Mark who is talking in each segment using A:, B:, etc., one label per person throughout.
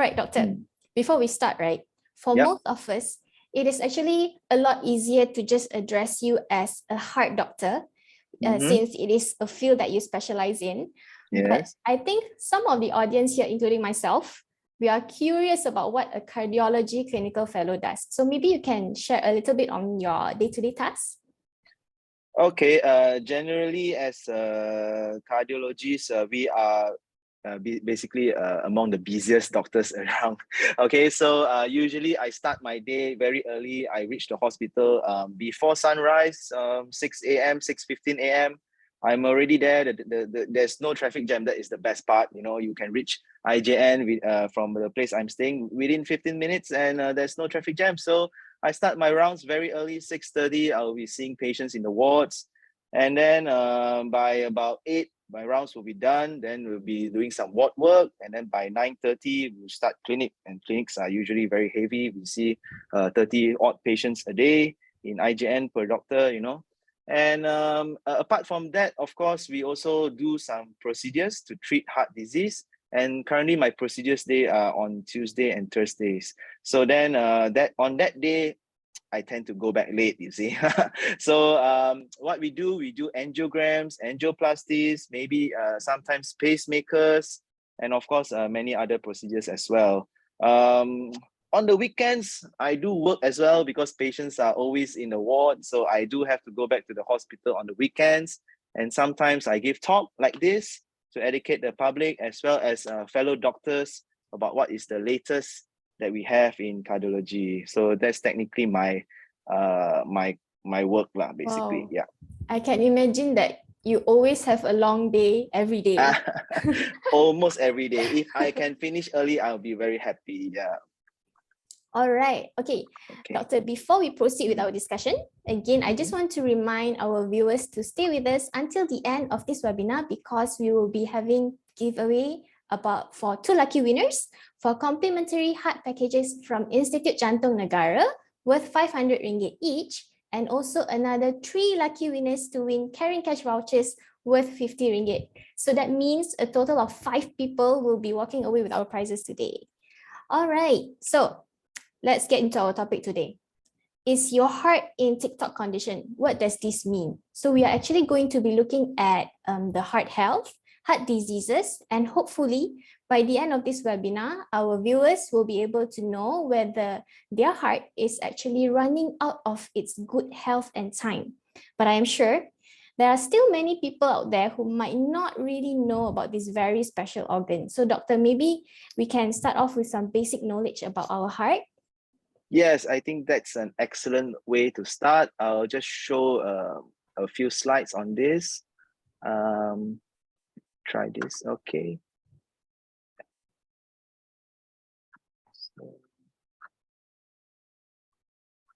A: right, doctor. Before we start, right, for
B: Yep.
A: most of us, it is actually a lot easier to just address you as a heart doctor, since it is a field that you specialize in. But
B: Yes.
A: I think some of the audience here, including myself, we are curious about what a cardiology clinical fellow does. So maybe you can share a little bit on your day-to-day tasks.
B: Okay. Generally, as cardiologists, we are basically among the busiest doctors around. Okay, so usually I start my day very early. I reach the hospital before sunrise, 6 a.m., 6:15 a.m. I'm already there. There's no traffic jam. That is the best part. You know, you can reach IJN from the place I'm staying within 15 minutes, and there's no traffic jam. So I start my rounds very early, 6:30. I'll be seeing patients in the wards. And then by about 8, my rounds will be done. Then we'll be doing some ward work. And then by 9:30, we'll start clinic. And clinics are usually very heavy. We see 30 odd patients a day in IJN per doctor, you know. And apart from that, of course, we also do some procedures to treat heart disease. And currently my procedures day are on Tuesday and Thursdays. So then on that day, I tend to go back late, you see. So what we do angiograms, angioplasties, maybe sometimes pacemakers, and of course, many other procedures as well. On the weekends, I do work as well because patients are always in the ward. So I do have to go back to the hospital on the weekends. And sometimes I give talk like this to educate the public as well as fellow doctors about what is the latest that we have in cardiology. So that's technically my work lah, basically.
A: Wow.
B: Yeah.
A: I can imagine that you always have a long day every day.
B: Almost every day. If I can finish early, I'll be very happy. Yeah.
A: All right. Okay. Doctor, before we proceed with our discussion, again, I just want to remind our viewers to stay with us until the end of this webinar because we will be having giveaway for 2 lucky winners for complimentary heart packages from Institut Jantung Negara worth 500 ringgit each, and also another 3 lucky winners to win CARiNG cash vouchers worth 50 ringgit. So that means a total of 5 people will be walking away with our prizes today. All right, so let's get into our topic today. Is your heart in Tick-Tock condition? What does this mean? So we are actually going to be looking at the heart health, heart diseases, and hopefully by the end of this webinar, our viewers will be able to know whether their heart is actually running out of its good health and time. But I am sure there are still many people out there who might not really know about this very special organ. So doctor, maybe we can start off with some basic knowledge about our heart.
B: Yes, I think that's an excellent way to start. I'll just show a few slides on this. Try this, okay.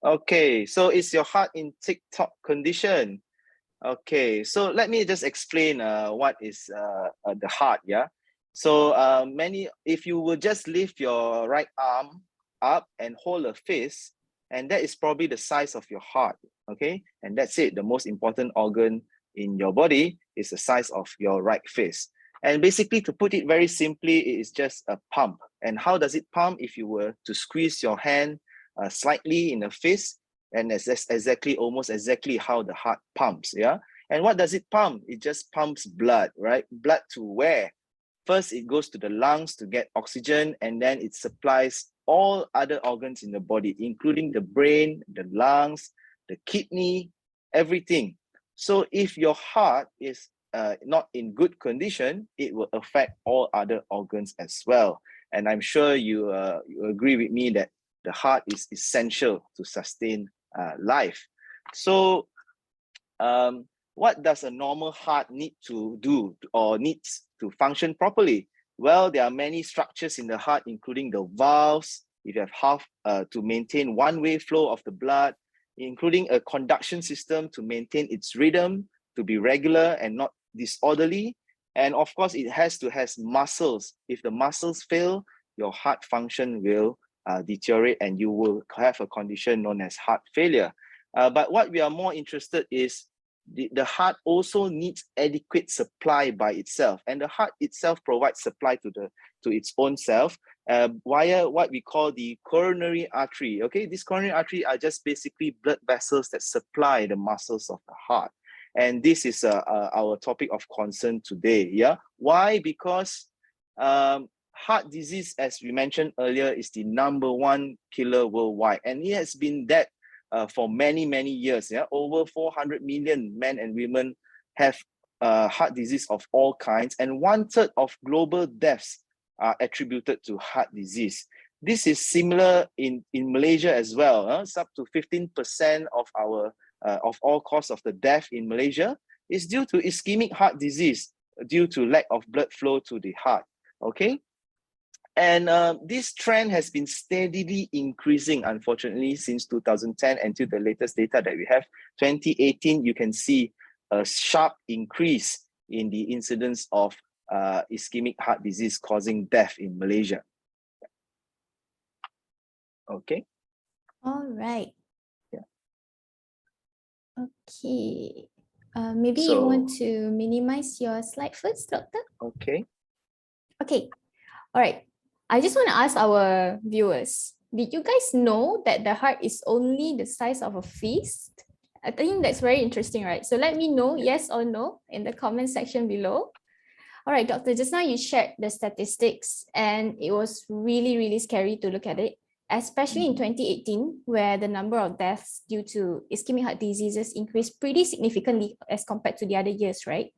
B: Okay, so is your heart in Tick-Tock condition? Okay, so let me just explain what is the heart, yeah? So if you will just lift your right arm up and hold a fist, and that is probably the size of your heart, okay? And that's it, the most important organ in your body is the size of your right fist. And basically, to put it very simply, it is just a pump. And how does it pump? If you were to squeeze your hand slightly in a fist, and that's almost exactly how the heart pumps, yeah? And what does it pump? It just pumps blood, right? Blood to where? First, it goes to the lungs to get oxygen, and then it supplies all other organs in the body, including the brain, the lungs, the kidney, everything. So if your heart is not in good condition, it will affect all other organs as well. And I'm sure you agree with me that the heart is essential to sustain life. So what does a normal heart need to do or needs to function properly? Well, there are many structures in the heart, including the valves, if you have to maintain one-way flow of the blood, including a conduction system to maintain its rhythm, to be regular and not disorderly. And of course, it has to have muscles. If the muscles fail, your heart function will deteriorate and you will have a condition known as heart failure. But what we are more interested is the heart also needs adequate supply by itself, and the heart itself provides supply to the to its own self via what we call the coronary artery. Okay, these coronary artery are just basically blood vessels that supply the muscles of the heart. And this is our topic of concern today. Yeah, why? Because heart disease, as we mentioned earlier, is the #1 killer worldwide, and it has been that for many years. Yeah, over 400 million men and women have heart disease of all kinds, and 1/3 of global deaths are attributed to heart disease. This is similar in Malaysia as well. It's up to 15% of all cause of the death in Malaysia is due to ischemic heart disease, due to lack of blood flow to the heart. Okay, and this trend has been steadily increasing, unfortunately, since 2010 until the latest data that we have, 2018. You can see a sharp increase in the incidence of ischemic heart disease causing death in Malaysia. Okay.
A: All right.
B: Yeah.
A: Okay. Maybe you want to minimize your slide first, Doctor?
B: Okay.
A: Okay. All right. I just want to ask our viewers, did you guys know that the heart is only the size of a fist? I think that's very interesting, right? So let me know yes or no in the comment section below. All right, Doctor, just now you shared the statistics and it was really scary to look at it, especially in 2018, where the number of deaths due to ischemic heart diseases increased pretty significantly as compared to the other years, right?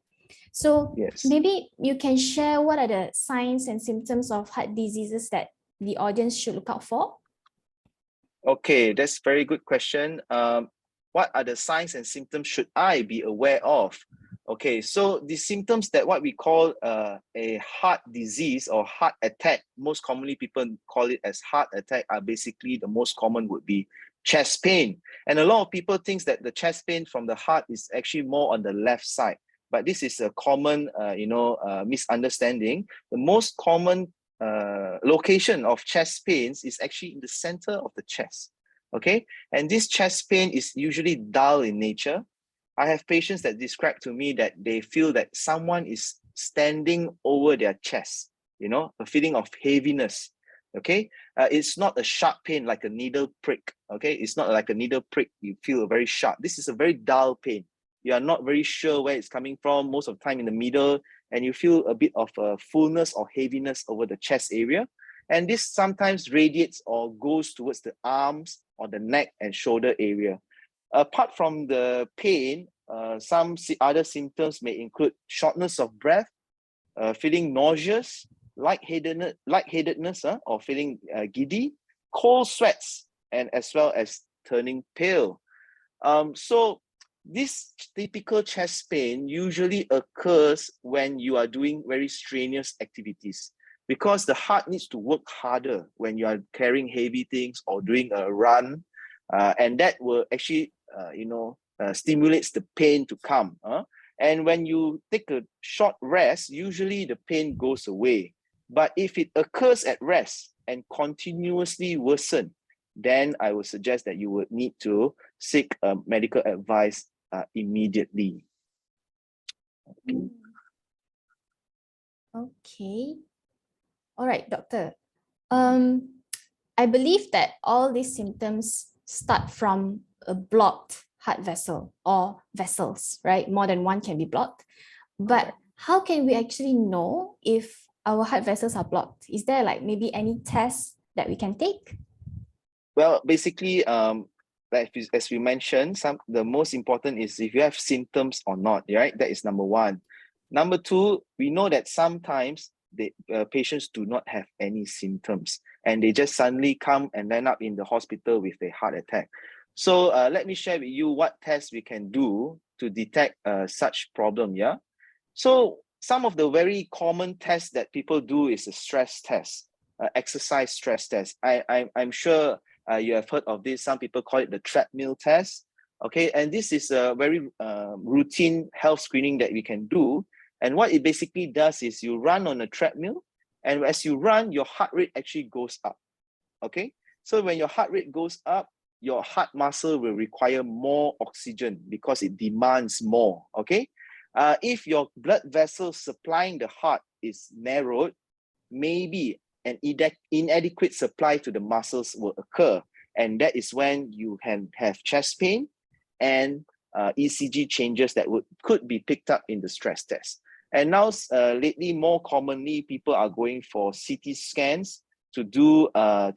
A: So maybe you can share what are the signs and symptoms of heart diseases that the audience should look out for?
B: Okay, that's a very good question. What are the signs and symptoms should I be aware of? Okay, so the symptoms that what we call a heart disease or heart attack, most commonly people call it as heart attack, are basically the most common would be chest pain. And a lot of people think that the chest pain from the heart is actually more on the left side. But this is a common, misunderstanding. The most common location of chest pains is actually in the center of the chest. Okay, and this chest pain is usually dull in nature. I have patients that describe to me that they feel that someone is standing over their chest, a feeling of heaviness. Okay, it's not a sharp pain like a needle prick. Okay, it's not like a needle prick, you feel very sharp. This is a very dull pain. You are not very sure where it's coming from, most of the time in the middle, and you feel a bit of a fullness or heaviness over the chest area. And this sometimes radiates or goes towards the arms or the neck and shoulder area. Apart from the pain, some other symptoms may include shortness of breath, feeling nauseous, lightheadedness, or feeling giddy, cold sweats, and as well as turning pale. So this typical chest pain usually occurs when you are doing very strenuous activities, because the heart needs to work harder when you are carrying heavy things or doing a run, and that will actually stimulates the pain to come. And when you take a short rest, usually the pain goes away. But if it occurs at rest and continuously worsen, then I would suggest that you would need to seek medical advice immediately.
A: Okay. All right, Doctor. I believe that all these symptoms start from a blocked heart vessel or vessels, right? More than one can be blocked. But how can we actually know if our heart vessels are blocked? Is there like maybe any tests that we can take?
B: Well, basically, as we mentioned, the most important is if you have symptoms or not, right? That is number one. Number two, we know that sometimes the patients do not have any symptoms and they just suddenly come and land up in the hospital with a heart attack. So let me share with you what tests we can do to detect such problem. Yeah. So some of the very common tests that people do is a stress test, exercise stress test. I'm sure you have heard of this. Some people call it the treadmill test. Okay, and this is a very routine health screening that we can do. And what it basically does is you run on a treadmill, and as you run, your heart rate actually goes up. Okay, so when your heart rate goes up, your heart muscle will require more oxygen because it demands more. Okay, if your blood vessel supplying the heart is narrowed, maybe an inadequate supply to the muscles will occur. And that is when you can have chest pain and ECG changes that could be picked up in the stress test. And now, lately, more commonly, people are going for CT scans to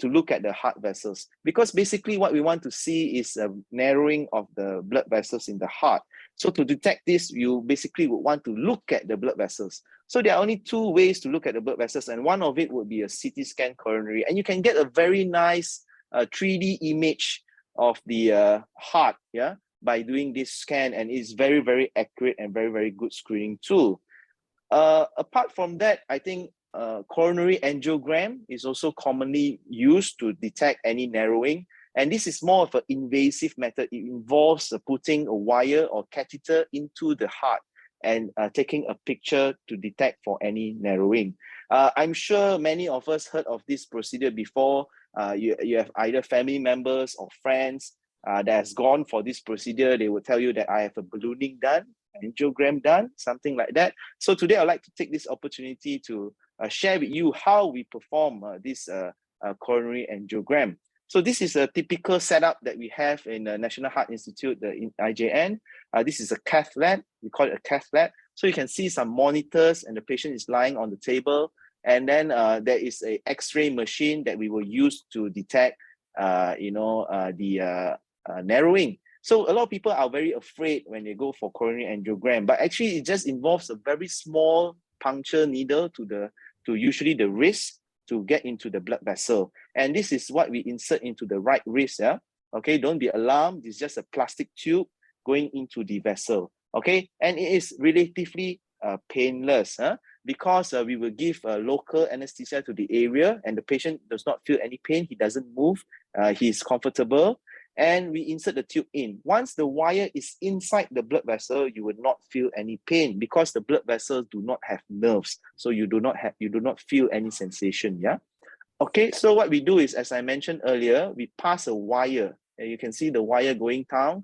B: look at the heart vessels, because basically what we want to see is a narrowing of the blood vessels in the heart. So to detect this, you basically would want to look at the blood vessels. So there are only two ways to look at the blood vessels, and one of it would be a CT scan coronary, and you can get a very nice 3D image of the heart, yeah, by doing this scan, and it's very, very accurate and very, very good screening tool. Apart from that, I think coronary angiogram is also commonly used to detect any narrowing. And this is more of an invasive method. It involves putting a wire or catheter into the heart and taking a picture to detect for any narrowing. I'm sure many of us heard of this procedure before. You have either family members or friends that has gone for this procedure. They will tell you that I have a ballooning done, angiogram done, something like that. So today I'd like to take this opportunity to share with you how we perform this coronary angiogram. So this is a typical setup that we have in the National Heart Institute, in IJN. This is a cath lab. We call it a cath lab. So you can see some monitors and the patient is lying on the table. And then there is an X-ray machine that we will use to detect, the narrowing. So a lot of people are very afraid when they go for coronary angiogram, but actually it just involves a very small puncture needle to usually the wrist to get into the blood vessel. And this is what we insert into the right wrist. Yeah? Okay, don't be alarmed. It's just a plastic tube going into the vessel. Okay, and it is relatively painless because we will give local anesthesia to the area and the patient does not feel any pain. He doesn't move. He's comfortable. And we insert the tube in. Once the wire is inside the blood vessel, you will not feel any pain because the blood vessels do not have nerves. So you do not feel any sensation. Yeah. Okay. So what we do is, as I mentioned earlier, we pass a wire, and you can see the wire going down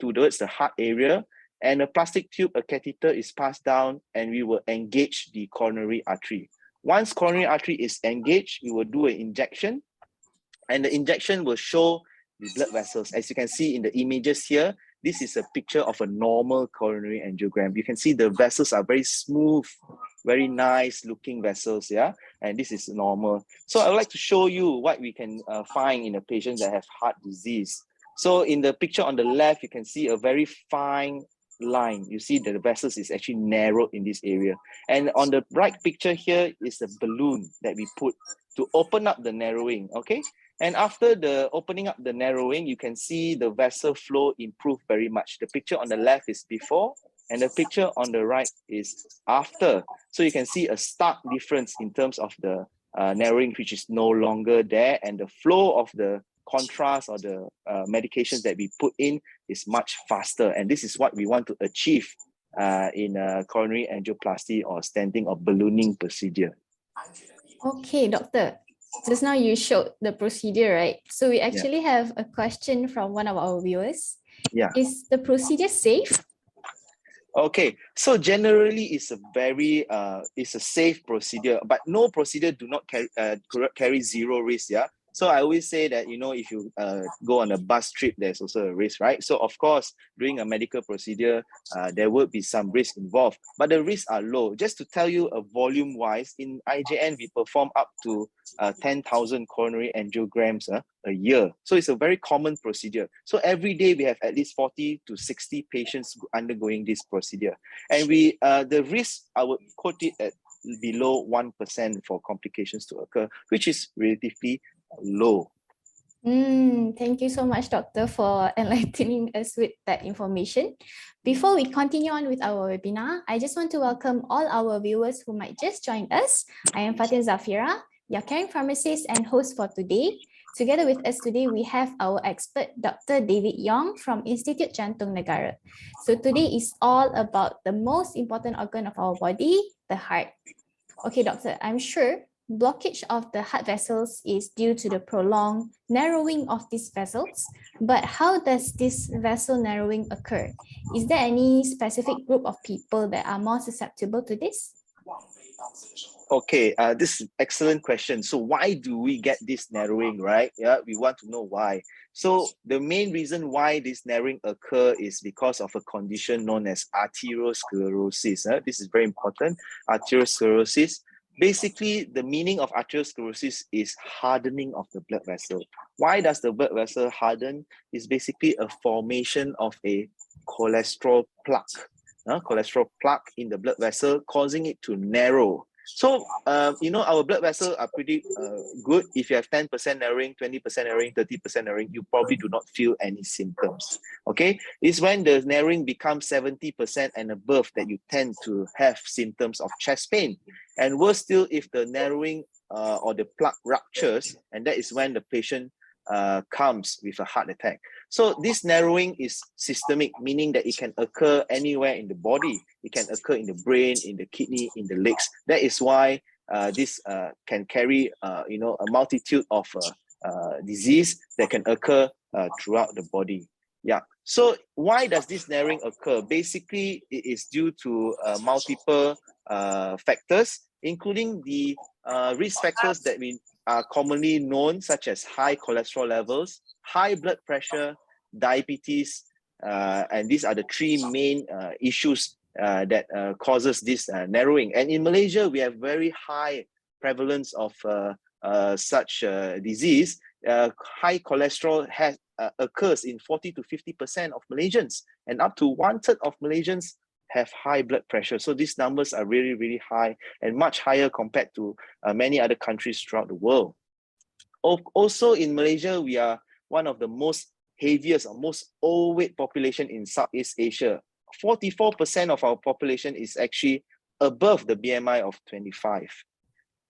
B: towards the heart area, and a plastic tube, a catheter is passed down, and we will engage the coronary artery. Once coronary artery is engaged, we will do an injection, and the injection will show the blood vessels. As you can see in the images here, this is a picture of a normal coronary angiogram. You can see the vessels are very smooth, very nice looking vessels, yeah? And this is normal. So I would like to show you what we can find in a patient that have heart disease. So in the picture on the left, you can see a very fine line. You see that the vessels is actually narrowed in this area. And on the right picture here is a balloon that we put to open up the narrowing, okay? And after the opening up the narrowing, you can see the vessel flow improve very much. The picture on the left is before, and the picture on the right is after. So you can see a stark difference in terms of the narrowing, which is no longer there, and the flow of the contrast or the medications that we put in is much faster. And this is what we want to achieve in coronary angioplasty or stenting or ballooning procedure.
A: Okay, doctor. Just now you showed the procedure, right? So we actually have a question from one of our viewers.
B: Yeah.
A: Is the procedure safe?
B: Okay, so generally it's a very it's a safe procedure, but no procedure do not carry zero risk. Yeah. So I always say that, if you go on a bus trip, there's also a risk, right? So of course, doing a medical procedure, there will be some risk involved, but the risks are low. Just to tell you, volume-wise, in IJN, we perform up to 10,000 coronary angiograms a year. So it's a very common procedure. So every day we have at least 40 to 60 patients undergoing this procedure. And the risk, I would quote it at below 1% for complications to occur, which is relatively low.
A: Thank you so much, doctor, for enlightening us with that information. Before we continue on with our webinar, I just want to welcome all our viewers who might just join us. I am Fatin Zafira, your CARiNG Pharmacist and host for today. Together with us today, we have our expert, Dr. David Yong from Institut Jantung Negara. So today is all about the most important organ of our body, the heart. Okay, doctor, I'm sure blockage of the heart vessels is due to the prolonged narrowing of these vessels, but how does this vessel narrowing occur? Is there any specific group of people that are more susceptible to this?
B: Okay, this is excellent question. So why do we get this narrowing, right? Yeah, we want to know why. So the main reason why this narrowing occur is because of a condition known as arteriosclerosis. This is very important, arteriosclerosis. Basically, the meaning of arteriosclerosis is hardening of the blood vessel. Why does the blood vessel harden? It's basically a formation of a cholesterol plaque. Cholesterol plaque in the blood vessel, causing it to narrow. So, our blood vessels are pretty good. If you have 10% narrowing, 20% narrowing, 30% narrowing, you probably do not feel any symptoms. Okay, it's when the narrowing becomes 70% and above that you tend to have symptoms of chest pain. And worse still, if the narrowing or the plaque ruptures, and that is when the patient comes with a heart attack. So this narrowing is systemic, meaning that it can occur anywhere in the body. It can occur in the brain, in the kidney, in the legs. That is why this can carry, a multitude of disease that can occur throughout the body. Yeah. So why does this narrowing occur? Basically, it is due to multiple factors, including the risk factors that we are commonly known, such as high cholesterol levels, high blood pressure, diabetes, and these are the three main issues that causes this narrowing. And in Malaysia, we have very high prevalence of such disease. High cholesterol occurs in 40 to 50% of Malaysians, and up to 1/3 of Malaysians have high blood pressure. So these numbers are really, really high and much higher compared to many other countries throughout the world. Also in Malaysia, we are one of the most heaviest or most overweight population in Southeast Asia. 44% of our population is actually above the BMI of 25.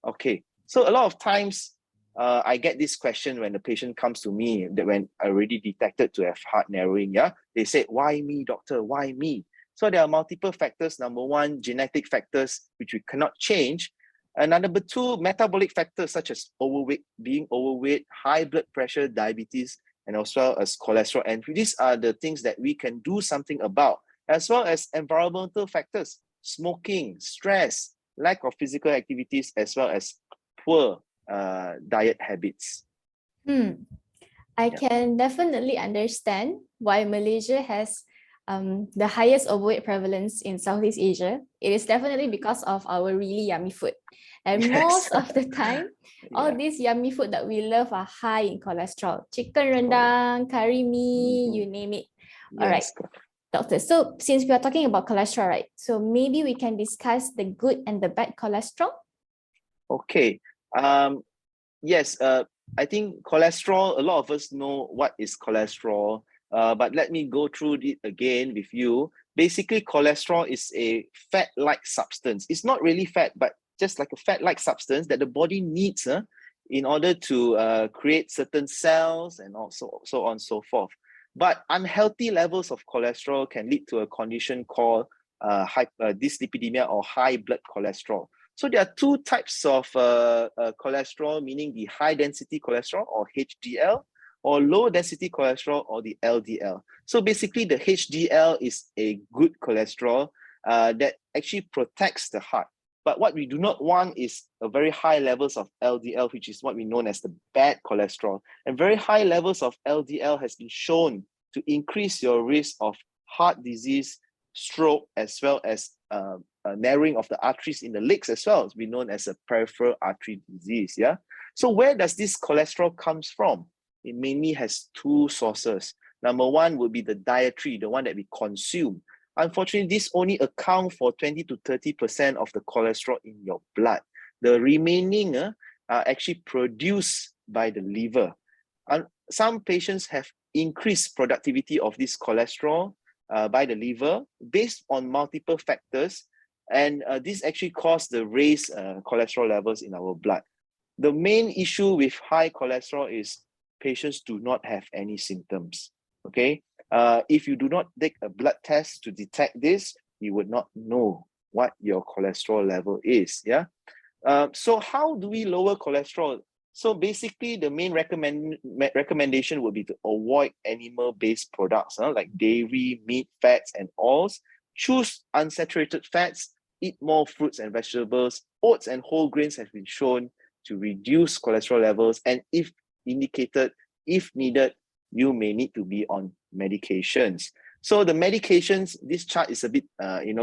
B: Okay, so a lot of times I get this question when the patient comes to me, that when I already detected to have heart narrowing, they say, why me, doctor, why me? So there are multiple factors. Number one, genetic factors, which we cannot change. And number two, metabolic factors such as being overweight, high blood pressure, diabetes, and as well as cholesterol. And these are the things that we can do something about, as well as environmental factors, smoking, stress, lack of physical activities, as well as poor diet habits.
A: I can definitely understand why Malaysia has the highest overweight prevalence in Southeast Asia. It is definitely because of our really yummy food. And
B: Yes.
A: most of the time, all these yummy food that we love are high in cholesterol. Chicken rendang, curry mee, you name it. All right, doctor. So since we are talking about cholesterol, right? So maybe we can discuss the good and the bad cholesterol.
B: Okay. Yes, I think cholesterol, a lot of us know what is cholesterol, but let me go through it again with you. Basically, cholesterol is a fat-like substance. It's not really fat, but just like a fat-like substance that the body needs in order to create certain cells and also so on and so forth. But unhealthy levels of cholesterol can lead to a condition called dyslipidemia or high blood cholesterol. So there are two types of cholesterol, meaning the high density cholesterol or HDL, or low density cholesterol or the LDL. So basically the HDL is a good cholesterol that actually protects the heart. But what we do not want is a very high levels of LDL, which is what we know as the bad cholesterol. And very high levels of LDL has been shown to increase your risk of heart disease, stroke, as well as narrowing of the arteries in the legs as well. It's been known as a peripheral artery disease. So where does this cholesterol comes from? It mainly has two sources. Number one would be the dietary, the one that we consume. Unfortunately, this only accounts for 20 to 30% of the cholesterol in your blood. The remaining are actually produced by the liver. And some patients have increased productivity of this cholesterol by the liver based on multiple factors. And this actually caused the raised cholesterol levels in our blood. The main issue with high cholesterol is patients do not have any symptoms. Okay, if you do not take a blood test to detect this, you would not know what your cholesterol level is. So how do we lower cholesterol? So basically, the main recommendation would be to avoid animal-based products like dairy, meat, fats, and oils. Choose unsaturated fats, eat more fruits and vegetables. Oats and whole grains have been shown to reduce cholesterol levels, and if indicated, if needed, you may need to be on medications. So the medications, this chart is a bit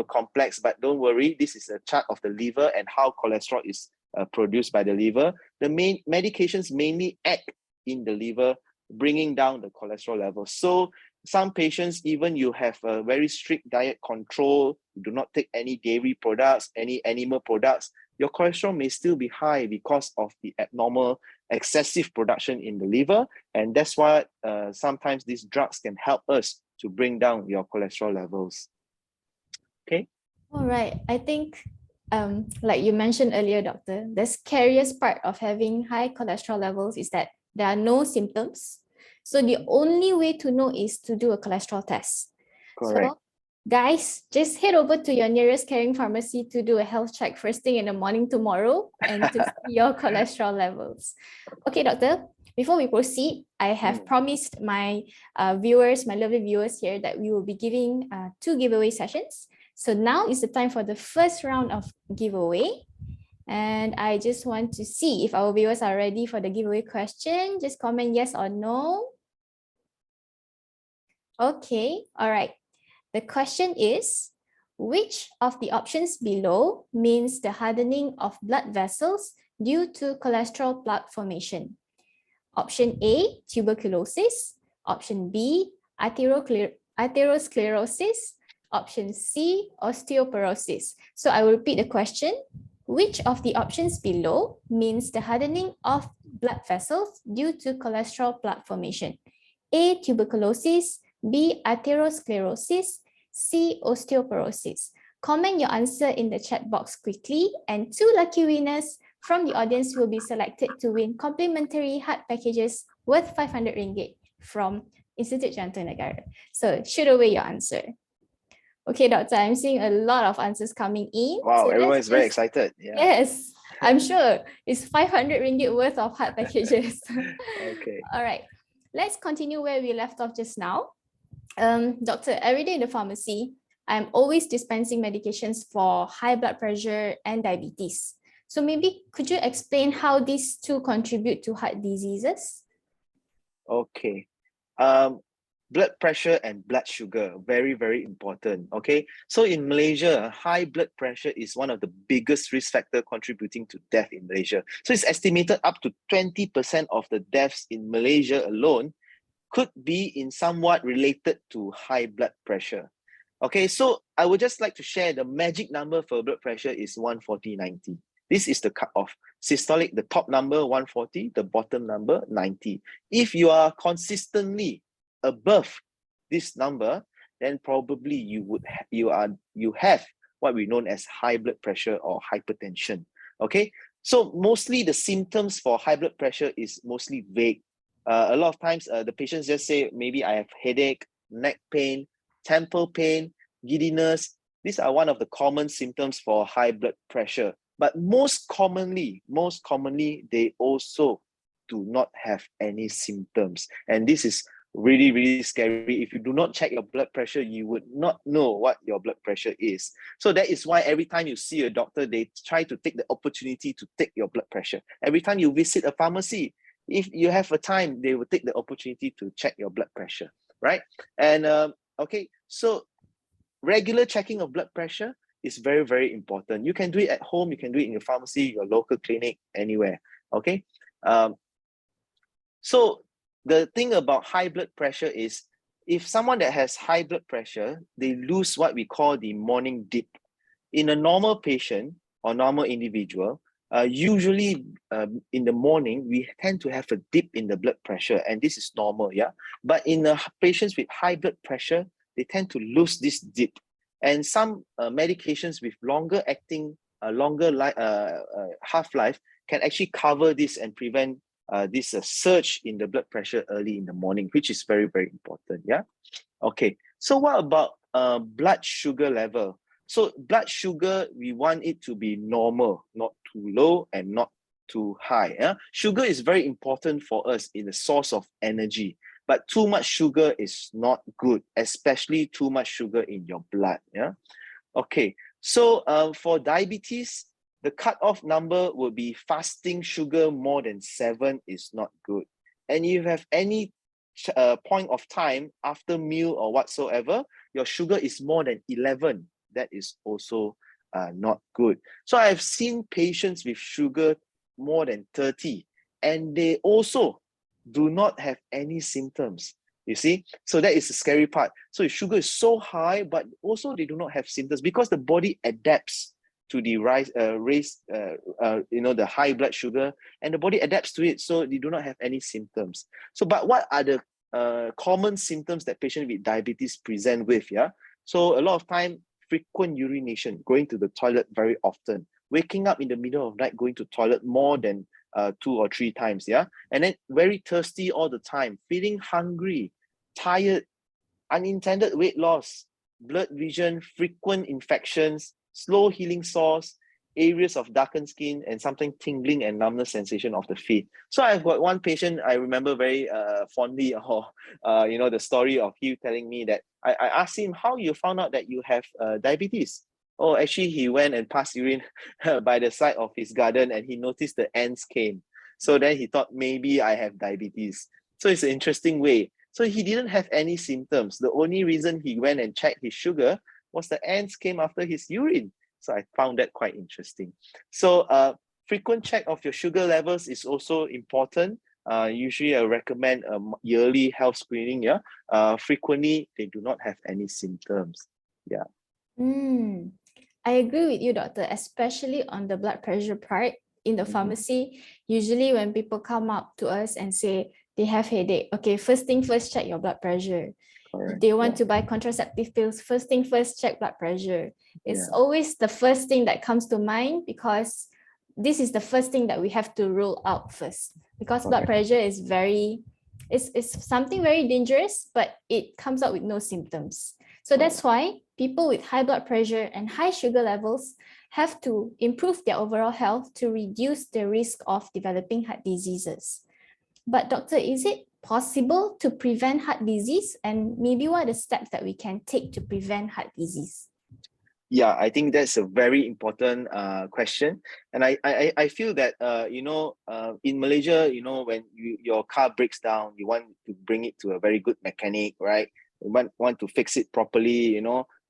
B: complex, but don't worry, this is a chart of the liver and how cholesterol is produced by the liver. The main medications mainly act in the liver, bringing down the cholesterol level. So some patients, even you have a very strict diet control, you do not take any dairy products, any animal products, your cholesterol may still be high because of the abnormal excessive production in the liver. And that's why sometimes these drugs can help us to bring down your cholesterol levels. Okay.
A: All right. I think, like you mentioned earlier, doctor, the scariest part of having high cholesterol levels is that there are no symptoms. So the only way to know is to do a cholesterol test.
B: Correct.
A: So guys, just head over to your nearest CARiNG pharmacy to do a health check first thing in the morning tomorrow and to see your cholesterol levels. Okay, doctor, before we proceed, I have promised my viewers, my lovely viewers here, that we will be giving 2 giveaway sessions. So now is the time for the first round of giveaway. And I just want to see if our viewers are ready for the giveaway question. Just comment yes or no. Okay, all right. The question is, which of the options below means the hardening of blood vessels due to cholesterol plaque formation? Option A, tuberculosis. Option B, atherosclerosis. Option C, osteoporosis. So I will repeat the question. Which of the options below means the hardening of blood vessels due to cholesterol plaque formation? A, tuberculosis. B, atherosclerosis. C, osteoporosis. Comment your answer in the chat box quickly, and 2 lucky winners from the audience will be selected to win complimentary heart packages worth 500 ringgit from Institut Jantung Negara. So shoot away your answer. Okay, doctor, I'm seeing a lot of answers coming in.
B: Wow,
A: so
B: everyone is very excited. Yeah.
A: Yes, I'm sure it's 500 ringgit worth of heart packages.
B: Okay.
A: All right, let's continue where we left off just now. Doctor, every day in the pharmacy, I'm always dispensing medications for high blood pressure and diabetes. So maybe could you explain how these two contribute to heart diseases?
B: Okay. Blood pressure and blood sugar, very, very important. Okay. So in Malaysia, high blood pressure is one of the biggest risk factor contributing to death in Malaysia. So it's estimated up to 20% of the deaths in Malaysia alone could be in somewhat related to high blood pressure. Okay, so I would just like to share the magic number for blood pressure is 140/90. This is the cutoff. Systolic, the top number 140, the bottom number 90. If you are consistently above this number, then probably you have what we known as high blood pressure or hypertension. Okay, so mostly the symptoms for high blood pressure is mostly vague. A lot of times the patients just say, maybe I have headache, neck pain, temple pain, giddiness. These are one of the common symptoms for high blood pressure. But most commonly, they also do not have any symptoms. And this is really, really scary. If you do not check your blood pressure, you would not know what your blood pressure is. So that is why every time you see a doctor, they try to take the opportunity to take your blood pressure. Every time you visit a pharmacy, if you have a time, they will take the opportunity to check your blood pressure, right? And okay, so regular checking of blood pressure is very, very important. You can do it at home, you can do it in your pharmacy, your local clinic, anywhere, okay? So the thing about high blood pressure is, if someone that has high blood pressure, they lose what we call the morning dip. In a normal patient or normal individual, usually in the morning, we tend to have a dip in the blood pressure, and this is normal, yeah? But in patients with high blood pressure, they tend to lose this dip. And some medications with longer acting, half-life can actually cover this and prevent this surge in the blood pressure early in the morning, which is very, very important, yeah? Okay, so what about blood sugar level? So blood sugar, we want it to be normal, not too low and not too high. Yeah? Sugar is very important for us in the source of energy, but too much sugar is not good, especially too much sugar in your blood. Yeah. Okay. So for diabetes, the cutoff number will be fasting sugar more than 7 is not good. And if you have any point of time after meal or whatsoever, your sugar is more than 11, that is also not good. So I've seen patients with sugar more than 30, and they also do not have any symptoms. You see, so that is the scary part. So if sugar is so high, but also they do not have symptoms because the body adapts to the the high blood sugar, and the body adapts to it, so they do not have any symptoms. So, but what are the common symptoms that patients with diabetes present with? Yeah, so a lot of time, frequent urination, going to the toilet very often, waking up in the middle of night, going to toilet more than 2 or 3 times, yeah, and then very thirsty all the time, feeling hungry, tired, unintended weight loss, blurred vision, frequent infections, slow healing sores, areas of darkened skin, and something tingling and numbness sensation of the feet. So I've got one patient I remember very fondly, the story of you telling me that I asked him how you found out that you have diabetes. Oh, actually, he went and passed urine by the side of his garden, and he noticed the ants came. So then he thought maybe I have diabetes. So it's an interesting way. So he didn't have any symptoms. The only reason he went and checked his sugar was the ants came after his urine. So I found that quite interesting. So frequent check of your sugar levels is also important. Usually I recommend a yearly health screening. Yeah. Frequently, they do not have any symptoms. Yeah.
A: I agree with you, doctor, especially on the blood pressure part. In the pharmacy, usually when people come up to us and say they have headache, okay, first thing first, check your blood pressure.
B: Correct.
A: They want to buy contraceptive pills, first thing first, check blood pressure. It's always the first thing that comes to mind, because this is the first thing that we have to rule out first, because blood pressure is it's something very dangerous, but it comes out with no symptoms. So that's why people with high blood pressure and high sugar levels have to improve their overall health to reduce the risk of developing heart diseases. But doctor, is it possible to prevent heart disease? And maybe what are the steps that we can take to prevent heart disease?
B: Yeah, I think that's a very important question. And I feel that, in Malaysia, when your car breaks down, you want to bring it to a very good mechanic, right? You want to fix it properly,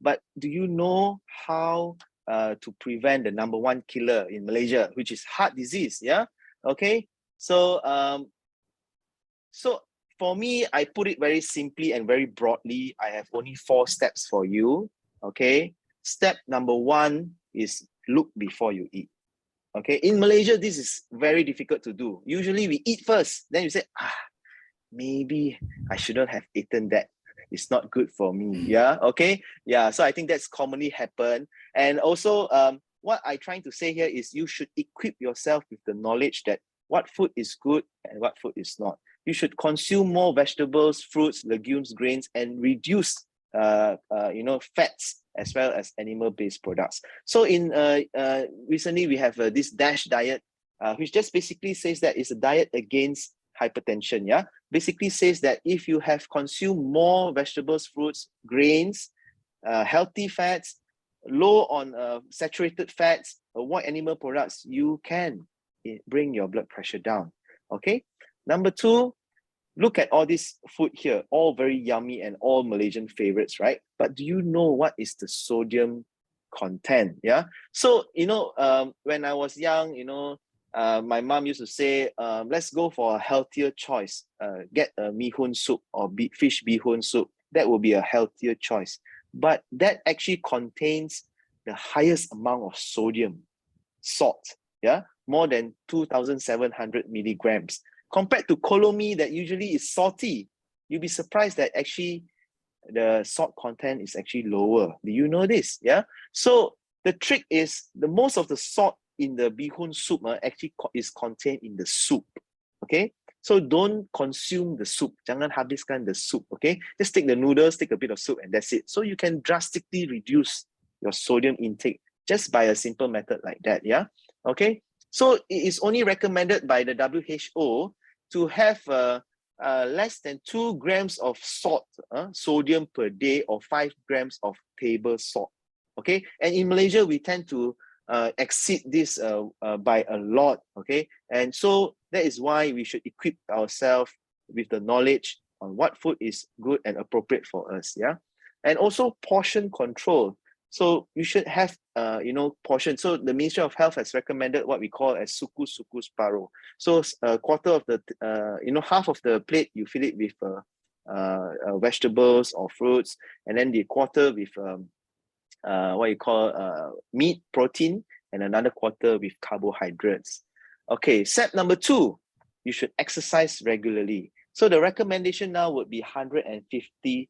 B: But do you know how to prevent the number one killer in Malaysia, which is heart disease? Yeah. Okay. So for me, I put it very simply and very broadly. I have only 4 steps for you. Okay. Step number 1 is look before you eat. Okay. In Malaysia, this is very difficult to do. Usually we eat first, then you say, maybe I shouldn't have eaten that. It's not good for me. Yeah. Okay. Yeah. So I think that's commonly happen. And also, what I'm trying to say here is you should equip yourself with the knowledge that what food is good and what food is not. You should consume more vegetables, fruits, legumes, grains, and reduce, fats as well as animal-based products. So in recently we have this DASH diet, which just basically says that it's a diet against hypertension. Yeah, basically says that if you have consumed more vegetables, fruits, grains, healthy fats, low on saturated fats, avoid animal products, you can bring your blood pressure down. Okay. Number 2, look at all this food here, all very yummy and all Malaysian favorites, right? But do you know what is the sodium content? Yeah. So, when I was young, my mom used to say, let's go for a healthier choice. Get a mee-hoon soup or fish bee-hoon soup. That will be a healthier choice. But that actually contains the highest amount of sodium, salt, yeah, more than 2,700 milligrams. Compared to kolomi that usually is salty, you'll be surprised that actually the salt content is actually lower. Do you know this? Yeah. So the trick is the most of the salt in the bee-hoon soup actually is contained in the soup. Okay. So don't consume the soup. Jangan habiskan the soup. Okay. Just take the noodles, take a bit of soup, and that's it. So you can drastically reduce your sodium intake just by a simple method like that. Yeah. Okay. So it is only recommended by the WHO to have less than 2 grams of salt, sodium per day, or 5 grams of table salt. okay? And in Malaysia, we tend to exceed this by a lot, okay? And so that is why we should equip ourselves with the knowledge on what food is good and appropriate for us, yeah? And also portion control. So you should have, portion. So the Ministry of Health has recommended what we call as suku separuh. So a quarter of the, half of the plate, you fill it with vegetables or fruits, and then the quarter with what you call meat, protein, and another quarter with carbohydrates. Okay, step number 2, you should exercise regularly. So the recommendation now would be 150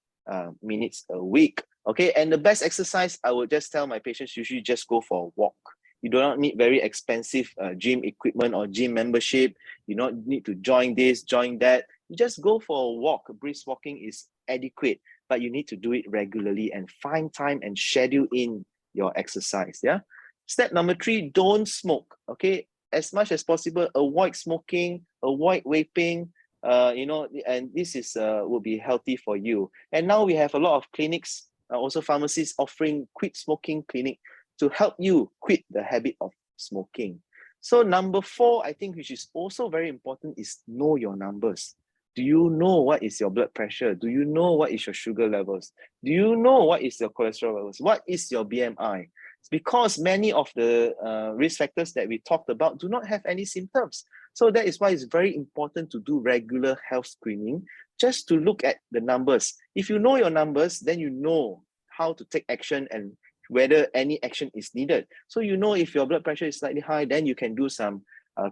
B: minutes a week. Okay, and the best exercise, I would just tell my patients, usually just go for a walk. You do not need very expensive gym equipment or gym membership. You don't need to join this, join that. You just go for a walk. Brisk walking is adequate, but you need to do it regularly and find time and schedule in your exercise. Yeah. Step number 3, don't smoke. Okay, as much as possible, avoid smoking, avoid vaping. And this is will be healthy for you. And now we have a lot of clinics, also pharmacies offering quit smoking clinic to help you quit the habit of smoking. So number 4, I think, which is also very important, is know your numbers. Do you know what is your blood pressure? Do you know what is your sugar levels? Do you know what is your cholesterol levels? What is your BMI? It's because many of the risk factors that we talked about do not have any symptoms. So that is why it's very important to do regular health screening, just to look at the numbers. If you know your numbers, then you know how to take action and whether any action is needed. So you know if your blood pressure is slightly high, then you can do some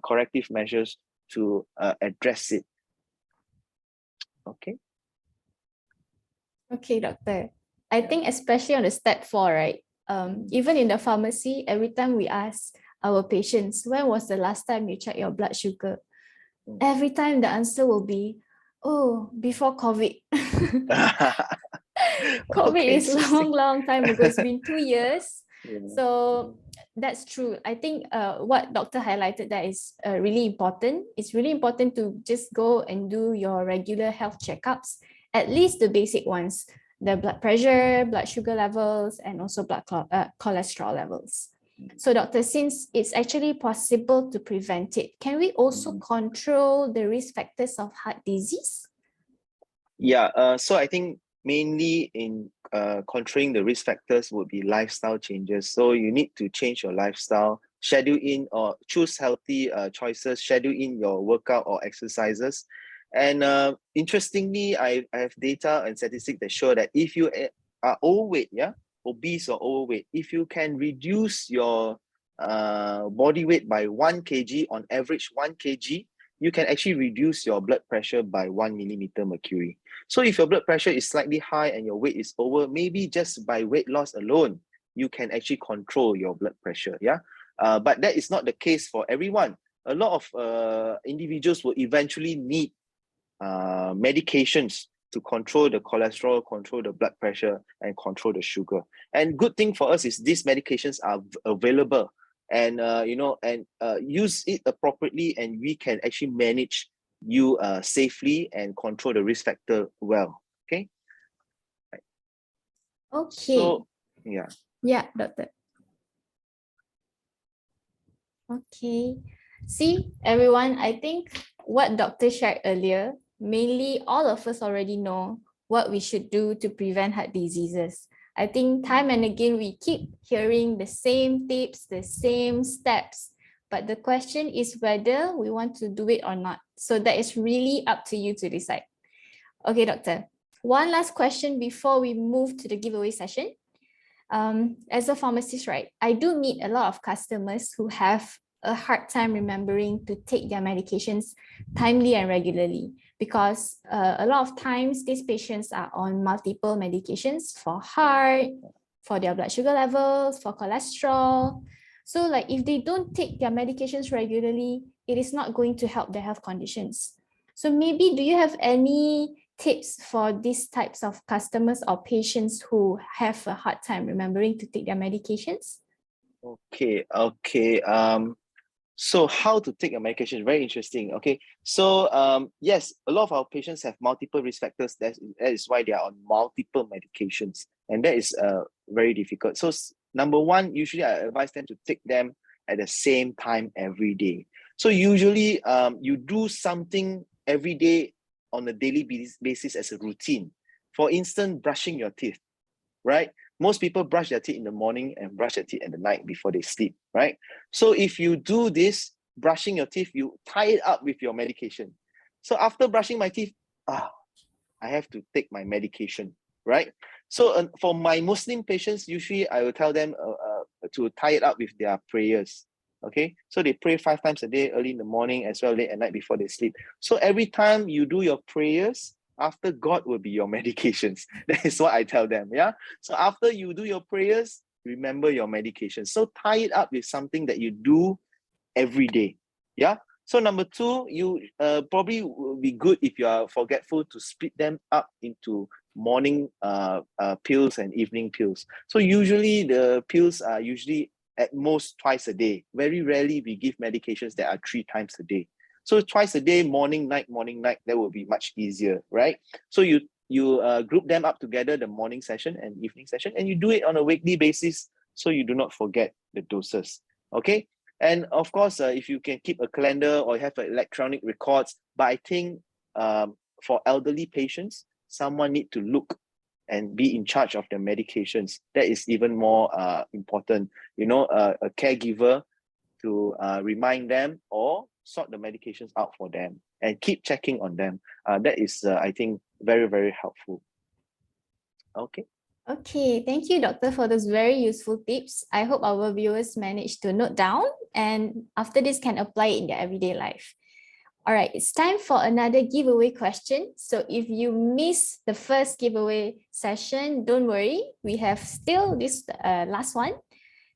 B: corrective measures to address it. Okay.
A: Okay, doctor. I think especially on the step 4, right? Even in the pharmacy, every time we ask our patients, when was the last time you checked your blood sugar? Every time the answer will be, oh, before COVID. COVID is long time ago. It's been 2 years.
B: Yeah.
A: So that's true. I think what Doctor highlighted that is really important. It's really important to just go and do your regular health checkups, at least the basic ones, the blood pressure, blood sugar levels, and also blood cholesterol levels. So doctor, since it's actually possible to prevent it, can we also control the risk factors of heart disease?
B: Yeah, so I think mainly in controlling the risk factors would be lifestyle changes. So you need to change your lifestyle, schedule in or choose healthy choices, schedule in your workout or exercises. And interestingly, I have data and statistics that show that if you are overweight, obese or overweight, if you can reduce your body weight by 1 kg, on average 1 kg, you can actually reduce your blood pressure by 1 millimeter mercury. So if your blood pressure is slightly high and your weight is over, maybe just by weight loss alone, you can actually control your blood pressure. But that is not the case for everyone. A lot of individuals will eventually need medications to control the cholesterol, control the blood pressure, and control the sugar. And good thing for us is these medications are available, and use it appropriately, and we can actually manage you safely and control the risk factor well. Okay.
A: Okay.
B: So
A: yeah, doctor. Okay. See, everyone, I think what doctor shared earlier, mainly all of us already know what we should do to prevent heart diseases. I think time and again, we keep hearing the same tips, the same steps, but the question is whether we want to do it or not. So that is really up to you to decide. Okay, doctor. One last question before we move to the giveaway session. As a pharmacist, right, I do meet a lot of customers who have a hard time remembering to take their medications timely and regularly, because a lot of times these patients are on multiple medications for heart, for their blood sugar levels, for cholesterol. So like if they don't take their medications regularly, it is not going to help their health conditions. So maybe do you have any tips for these types of customers or patients who have a hard time remembering to take their medications?
B: Okay. So how to take a medication is very interesting. Okay, so yes, a lot of our patients have multiple risk factors. That is why they are on multiple medications, and that is very difficult. So number one, usually I advise them to take them at the same time every day. So usually you do something every day on a daily basis as a routine. For instance, brushing your teeth, right? Most people brush their teeth in the morning and brush their teeth at the night before they sleep, right? So if you do this, brushing your teeth, you tie it up with your medication. So after brushing my teeth, I have to take my medication, right? So for my Muslim patients, usually I will tell them to tie it up with their prayers, okay? So they pray 5 times a day, early in the morning as well, late at night before they sleep. So every time you do your prayers, after God will be your medications. That is what I tell them, yeah? So after you do your prayers, remember your medication. So tie it up with something that you do every day, yeah? So number two, you probably will be good if you are forgetful to split them up into morning pills and evening pills. So usually the pills are usually at most twice a day. Very rarely we give medications that are 3 times a day. So twice a day, morning, night, that will be much easier, right? So you group them up together, the morning session and evening session, and you do it on a weekly basis so you do not forget the doses, okay? And of course, if you can keep a calendar or have electronic records, but I think for elderly patients, someone need to look and be in charge of their medications. That is even more important. You know, a caregiver to remind them or sort the medications out for them and keep checking on them. That is, I think, very, very helpful. Okay.
A: Okay, thank you, Doctor, for those very useful tips. I hope our viewers manage to note down and after this can apply it in their everyday life. All right, it's time for another giveaway question. So if you miss the first giveaway session, don't worry. We have still this last one.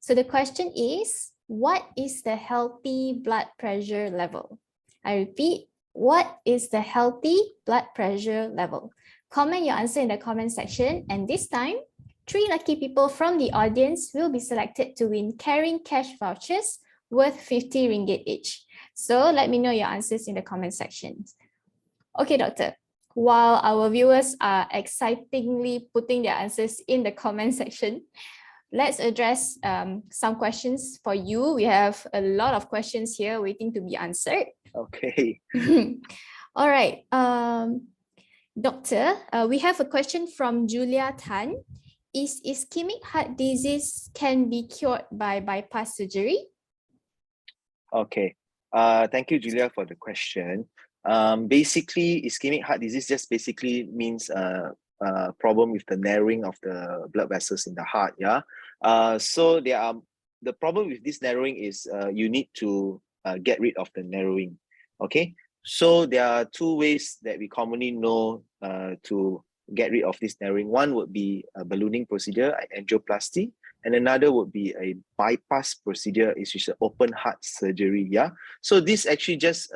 A: So the question is, what is the healthy blood pressure level? I repeat, what is the healthy blood pressure level? Comment your answer in the comment section, and this time, 3 lucky people from the audience will be selected to win CARiNG cash vouchers worth 50 ringgit each. So let me know your answers in the comment section. Okay, Doctor. While our viewers are excitingly putting their answers in the comment section, let's address some questions for you. We have a lot of questions here waiting to be answered.
B: Okay.
A: All right. Doctor, we have a question from Julia Tan. Is ischemic heart disease can be cured by bypass surgery?
B: Okay. Thank you, Julia, for the question. Basically, ischemic heart disease just basically means problem with the narrowing of the blood vessels in the heart. Yeah. So the problem with this narrowing is you need to get rid of the narrowing. Okay. So there are 2 ways that we commonly know to get rid of this narrowing. One would be a ballooning procedure, angioplasty, and another would be a bypass procedure, which is an open heart surgery. Yeah. So this actually just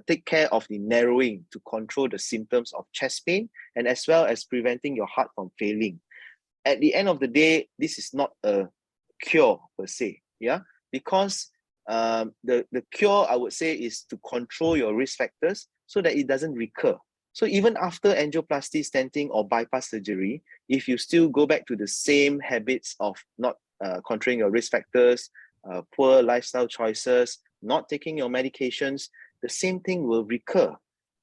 B: take care of the narrowing to control the symptoms of chest pain and as well as preventing your heart from failing. At the end of the day, this is not a cure per se. Yeah, because the cure, I would say, is to control your risk factors so that it doesn't recur. So even after angioplasty, stenting, or bypass surgery, if you still go back to the same habits of not controlling your risk factors, poor lifestyle choices, not taking your medications, the same thing will recur.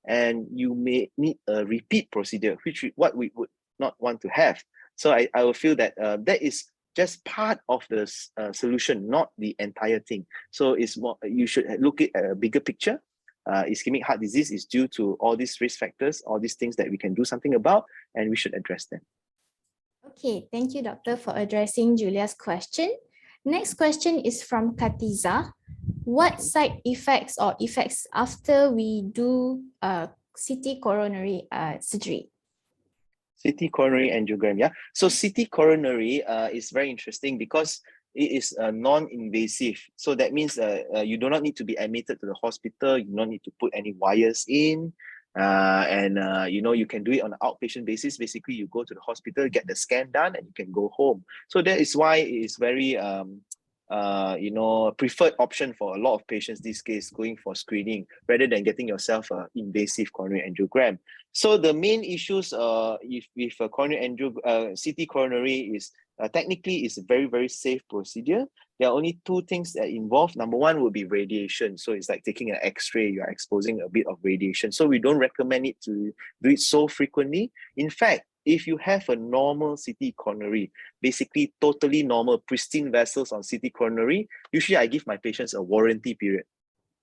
B: And you may need a repeat procedure, which what we would not want to have. So I will feel that that is just part of the solution, not the entire thing. So it's more, you should look at a bigger picture. Ischemic heart disease is due to all these risk factors, all these things that we can do something about, and we should address them.
A: Okay, thank you, Doctor, for addressing Julia's question. Next question is from Katiza. What side effects or effects after we do CT coronary surgery?
B: CT coronary angiogram, yeah. So CT coronary is very interesting because it is non-invasive. So that means you do not need to be admitted to the hospital. You don't need to put any wires in. You can do it on an outpatient basis. Basically, you go to the hospital, get the scan done, and you can go home. So that is why it is very preferred option for a lot of patients these days, going for screening rather than getting yourself an invasive coronary angiogram. So the main issues with coronary CT coronary is technically it's a very, very safe procedure. There are only two things that involve. Number one would be radiation. So it's like taking an X-ray, you're exposing a bit of radiation. So we don't recommend it to do it so frequently. In fact, if you have a normal CT coronary, basically totally normal, pristine vessels on CT coronary, usually I give my patients a warranty period.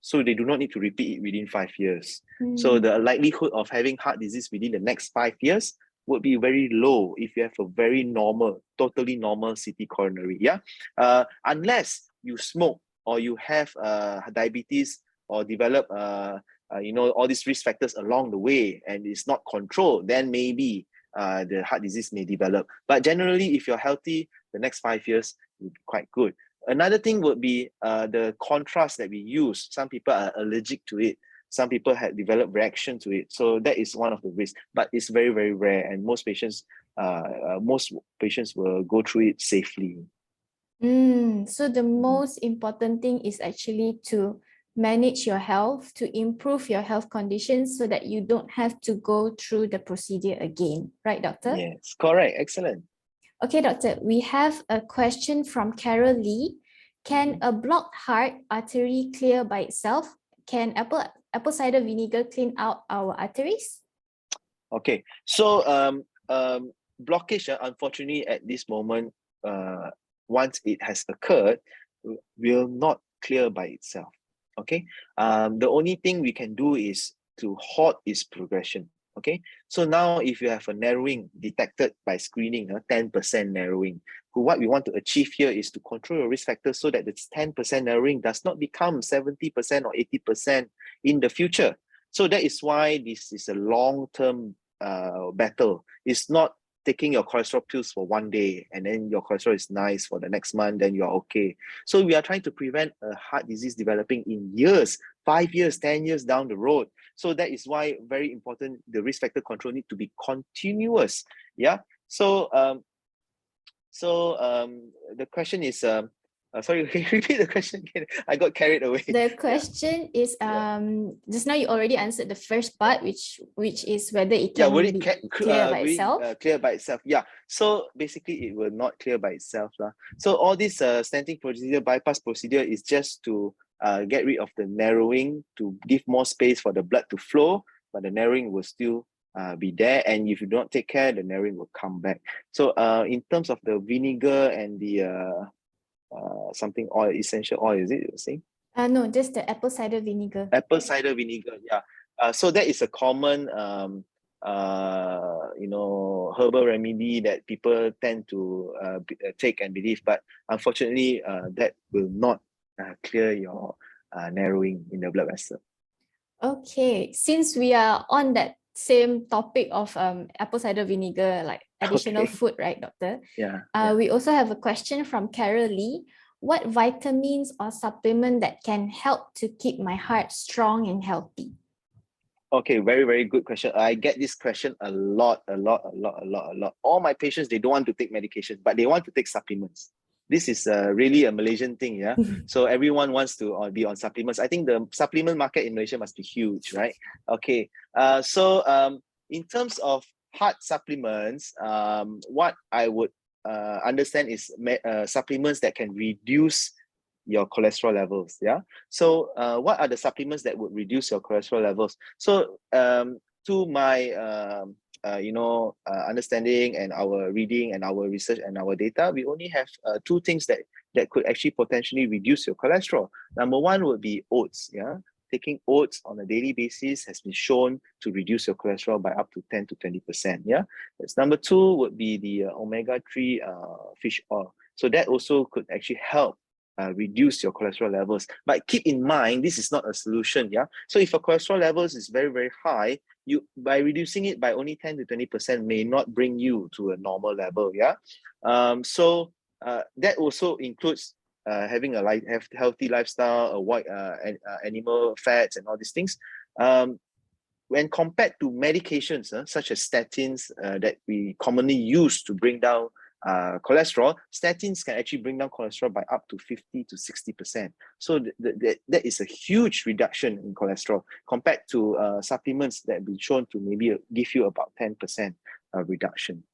B: So they do not need to repeat it within 5 years. So the likelihood of having heart disease within the next 5 years would be very low if you have a very normal, totally normal CT coronary. Yeah, unless you smoke or you have diabetes or develop all these risk factors along the way and it's not controlled, then maybe the heart disease may develop. But generally, if you're healthy, the next 5 years will be quite good. Another thing would be the contrast that we use. Some people are allergic to it. Some people have developed reaction to it. So that is one of the risks, but it's very, very rare. And most patients will go through it safely.
A: So the most important thing is actually to manage your health, to improve your health conditions so that you don't have to go through the procedure again. Right, doctor?
B: Yes, correct. Excellent.
A: Okay, doctor, we have a question from Carol Lee. Can a blocked heart artery clear by itself? Can apple cider vinegar clean out our arteries?
B: Okay, so blockage, unfortunately, at this moment, once it has occurred, will not clear by itself. Okay, the only thing we can do is to halt its progression. Okay, so now if you have a narrowing detected by screening, 10% narrowing, what we want to achieve here is to control your risk factors so that this 10% narrowing does not become 70% or 80% in the future. So that is why this is a long-term battle. It's not taking your cholesterol pills for one day and then your cholesterol is nice for the next month, then you're okay. So we are trying to prevent a heart disease developing in years, 5 years, 10 years down the road. So that is why very important, the risk factor control need to be continuous. Yeah. So the question is, sorry, can you repeat the question again? I got carried away.
A: The question is, just now you already answered the first part, which is whether it can be clear by itself.
B: Clear by itself. Yeah. So basically, it will not clear by itself. So all this stenting procedure, bypass procedure is just to get rid of the narrowing, to give more space for the blood to flow, but the narrowing will still be there. And if you don't take care, the narrowing will come back. So in terms of the vinegar and the something oil, essential oil, is it you're saying?
A: No, just the apple cider vinegar.
B: Apple cider vinegar, yeah. So that is a common herbal remedy that people tend to take and believe, but unfortunately that will not clear your narrowing in the blood vessel.
A: Okay, since we are on that same topic of apple cider vinegar, like additional food, right, doctor?
B: Yeah.
A: We also have a question from Carol Lee. What vitamins or supplement that can help to keep my heart strong and healthy?
B: Okay, very, very good question. I get this question a lot. All my patients, they don't want to take medications, but they want to take supplements. This is really a Malaysian thing, yeah? So everyone wants to be on supplements. I think the supplement market in Malaysia must be huge, right? Okay, so in terms of heart supplements, what I would understand is supplements that can reduce your cholesterol levels. Yeah. So what are the supplements that would reduce your cholesterol levels? So to my understanding and our reading and our research and our data, we only have two things that could actually potentially reduce your cholesterol. Number one would be oats. Yeah. Taking oats on a daily basis has been shown to reduce your cholesterol by up to 10 to 20%. Yeah. That's number two would be the omega-3 fish oil. So that also could actually help reduce your cholesterol levels. But keep in mind, this is not a solution. Yeah. So if your cholesterol levels is very, very high, you by reducing it by only 10 to 20% may not bring you to a normal level. Yeah. So that also includes having a healthy lifestyle, avoid animal fats and all these things. When compared to medications such as statins that we commonly use to bring down cholesterol, statins can actually bring down cholesterol by up to 50 to 60%. So that is a huge reduction in cholesterol compared to supplements that have been shown to maybe give you about 10% reduction.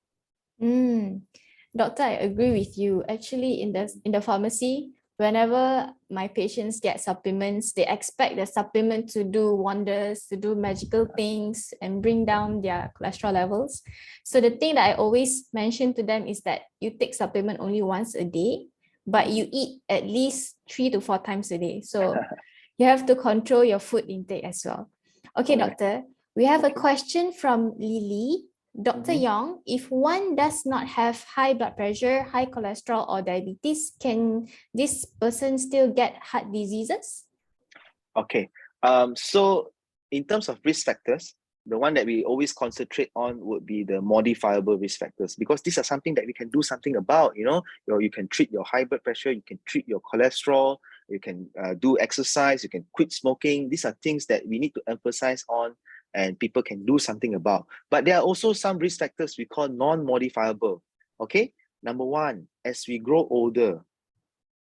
A: Doctor, I agree with you. Actually, in the pharmacy, whenever my patients get supplements, they expect the supplement to do wonders, to do magical things and bring down their cholesterol levels. So the thing that I always mention to them is that you take supplement only once a day, but you eat at least 3 to 4 times a day. So you have to control your food intake as well. Okay,
B: Correct.
A: doctor, we have a
B: Okay.
A: question from Lily. Dr. Yong, if one does not have high blood pressure, high cholesterol, or diabetes, can this person still get heart diseases?
B: Okay. So in terms of risk factors, the one that we always concentrate on would be the modifiable risk factors, because these are something that we can do something about. You can treat your high blood pressure, you can treat your cholesterol, you can do exercise, you can quit smoking. These are things that we need to emphasize on and people can do something about. But there are also some risk factors we call non-modifiable. Okay. Number one, as we grow older,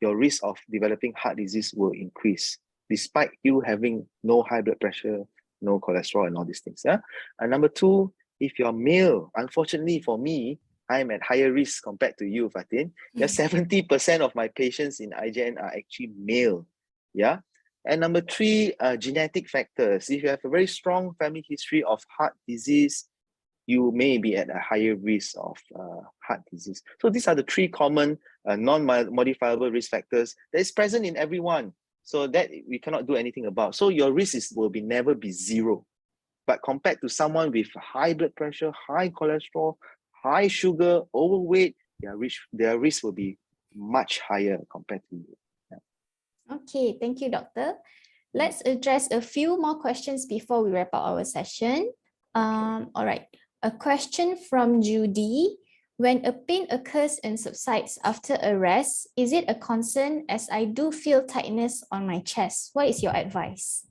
B: your risk of developing heart disease will increase, despite you having no high blood pressure, no cholesterol, and all these things. Yeah? And number two, if you're male, unfortunately for me, I'm at higher risk compared to you, Fatin. Yeah, 70% of my patients in IJN are actually male. Yeah. And number three, genetic factors. If you have a very strong family history of heart disease, you may be at a higher risk of heart disease. So these are the three common non-modifiable risk factors that is present in everyone. So that we cannot do anything about. So your risk will never be zero. But compared to someone with high blood pressure, high cholesterol, high sugar, overweight, their risk will be much higher compared to you. Yeah.
A: Okay, thank you, doctor. Let's address a few more questions before we wrap up our session. All right. A question from Judy. When a pain occurs and subsides after a rest, is it a concern as I do feel tightness on my chest? What is your advice?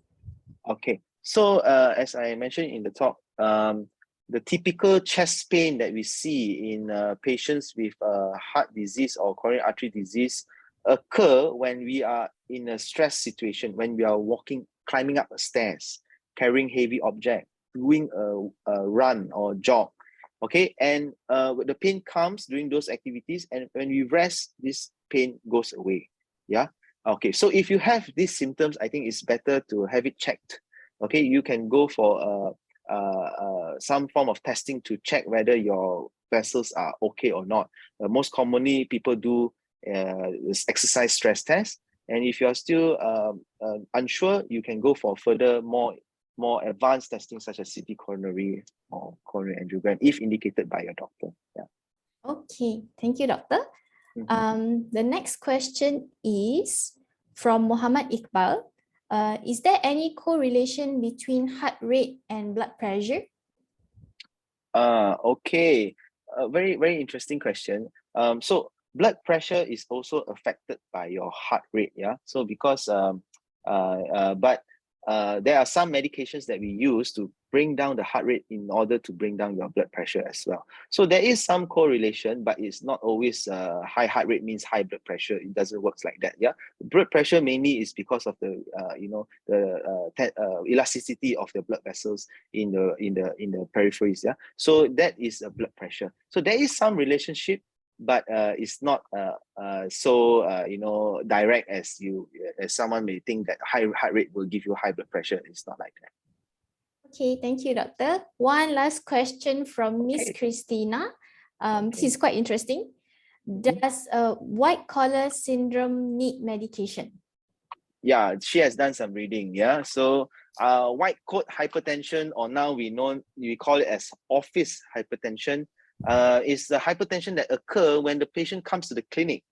B: Okay. So as I mentioned in the talk, the typical chest pain that we see in patients with heart disease or coronary artery disease occur when we are in a stress situation, when we are climbing up a stairs, carrying heavy object, doing a run or jog. Okay, and the pain comes during those activities, and when we rest, this pain goes away. Yeah. Okay, so if you have these symptoms, I think it's better to have it checked. Okay, you can go for some form of testing to check whether your vessels are okay or not. Most commonly, people do this exercise stress test. And if you are still unsure, you can go for further more advanced testing such as CT coronary or coronary angiogram if indicated by your doctor. Yeah.
A: Okay, thank you, doctor. The next question is from Muhammad Iqbal. Is there any correlation between heart rate and blood pressure?
B: Okay. Very, very interesting question. So blood pressure is also affected by your heart rate. Yeah. So because there are some medications that we use to bring down the heart rate in order to bring down your blood pressure as well. So there is some correlation, but it's not always high heart rate means high blood pressure. It doesn't work like that. Yeah, blood pressure mainly is because of the elasticity of the blood vessels in the peripheries. Yeah, so that is a blood pressure. So there is some relationship, but it's not so direct as someone may think that high heart rate will give you high blood pressure. It's not like that.
A: Okay, thank you, doctor. One last question from Miss Christina. This is quite interesting. Does white collar syndrome need medication?
B: Yeah, she has done some reading. Yeah, so white coat hypertension, or now we call it as office hypertension, is the hypertension that occur when the patient comes to the clinic.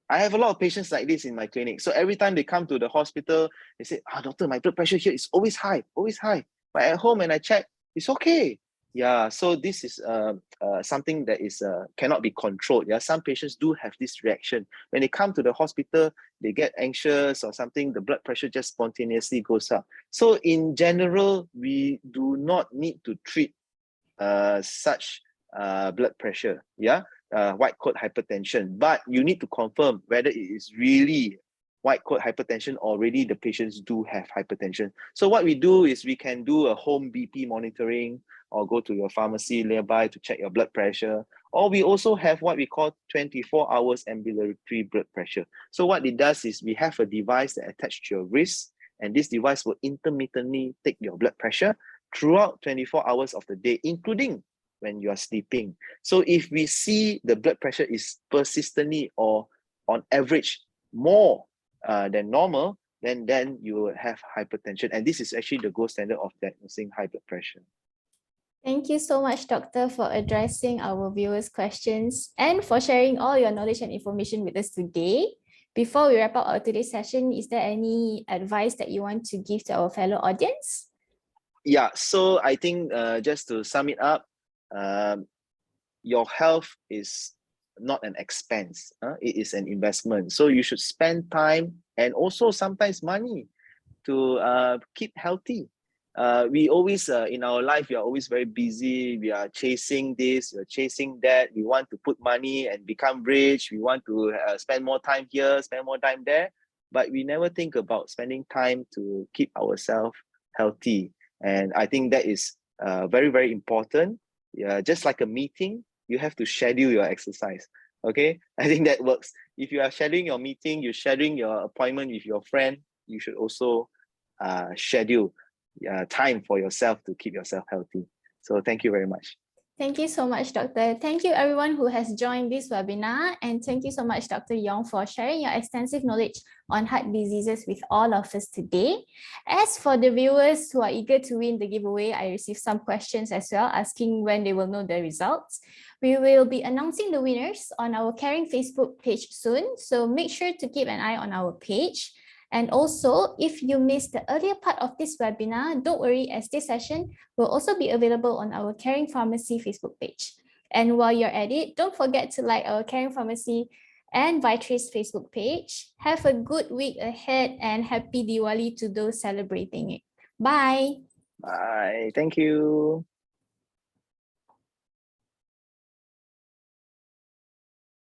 B: I have a lot of patients like this in my clinic. So every time they come to the hospital, they say, doctor, my blood pressure here is always high. But at home when I check, it's okay. Yeah, so this is something that is cannot be controlled. Yeah, some patients do have this reaction. When they come to the hospital, they get anxious or something, the blood pressure just spontaneously goes up. So in general, we do not need to treat such blood pressure, white coat hypertension, but you need to confirm whether it is really white coat hypertension or already the patients do have hypertension. So what we do is we can do a home BP monitoring or go to your pharmacy nearby to check your blood pressure, Or we also have what we call 24 hours ambulatory blood pressure. So what it does is we have a device that attached to your wrist, and this device will intermittently take your blood pressure throughout 24 hours of the day, including when you are sleeping. So if we see the blood pressure is persistently or on average more than normal, then you will have hypertension. And this is actually the gold standard of diagnosing high blood pressure.
A: Thank you so much, Doctor, for addressing our viewers' questions and for sharing all your knowledge and information with us today. Before we wrap up our today's session, is there any advice that you want to give to our fellow audience?
B: Yeah, so I think just to sum it up, your health is not an expense, it is an investment. So you should spend time and also sometimes money to keep healthy. We always, in our life, we are always very busy. We are chasing this, we are chasing that. We want to put money and become rich. We want to spend more time here, spend more time there. But we never think about spending time to keep ourselves healthy. And I think that is very, very important. Yeah, just like a meeting, you have to schedule your exercise. Okay, I think that works. If you are scheduling your meeting, you're scheduling your appointment with your friend, you should also schedule time for yourself to keep yourself healthy. So thank you very much.
A: Thank you so much, Doctor. Thank you everyone who has joined this webinar. And thank you so much, Dr. Yong, for sharing your extensive knowledge on heart diseases with all of us today. As for the viewers who are eager to win the giveaway, I received some questions as well, asking when they will know the results. We will be announcing the winners on our CARiNG Facebook page soon. So make sure to keep an eye on our page. And also, if you missed the earlier part of this webinar, don't worry, as this session will also be available on our CARiNG Pharmacy Facebook page. And while you're at it, don't forget to like our CARiNG Pharmacy and Viatris Facebook page. Have a good week ahead and happy Diwali to those celebrating it. Bye.
B: Bye. Thank you.